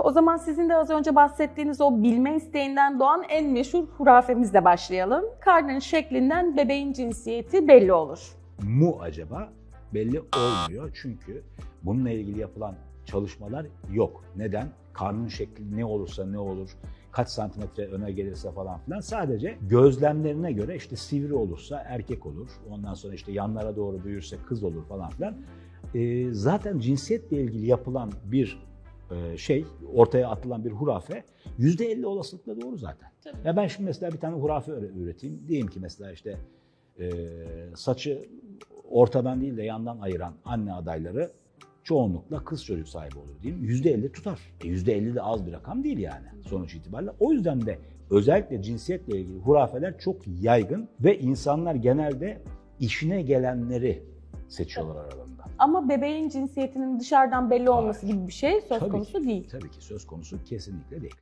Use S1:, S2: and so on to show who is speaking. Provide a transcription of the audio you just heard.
S1: O zaman sizin de az önce bahsettiğiniz o bilme isteğinden doğan en meşhur hurafemizle başlayalım. Karnın şeklinden bebeğin cinsiyeti belli olur.
S2: Mu acaba? Belli olmuyor çünkü bununla ilgili yapılan çalışmalar yok. Neden? Karnın şekli ne olursa ne olur, kaç santimetre öne gelirse falan filan. Sadece gözlemlerine göre işte sivri olursa erkek olur. Ondan sonra işte yanlara doğru büyürse kız olur falan filan. Zaten cinsiyetle ilgili yapılan bir ortaya atılan bir hurafe %50 olasılıkla doğru zaten.
S1: Tabii.
S2: Ya ben şimdi mesela bir tane hurafe üreteyim. Diyeyim ki mesela işte saçı ortadan değil de yandan ayıran anne adayları çoğunlukla kız çocuk sahibi olur diyeyim. %50 tutar. %50 de az bir rakam değil yani sonuç itibariyle. O yüzden de özellikle cinsiyetle ilgili hurafeler çok yaygın ve insanlar genelde işine gelenleri seçiyorlar aralarında.
S1: Ama bebeğin cinsiyetinin dışarıdan belli olması
S2: Hayır.
S1: gibi bir şey söz
S2: Tabii
S1: konusu
S2: ki,
S1: değil.
S2: Tabii ki söz konusu kesinlikle değil.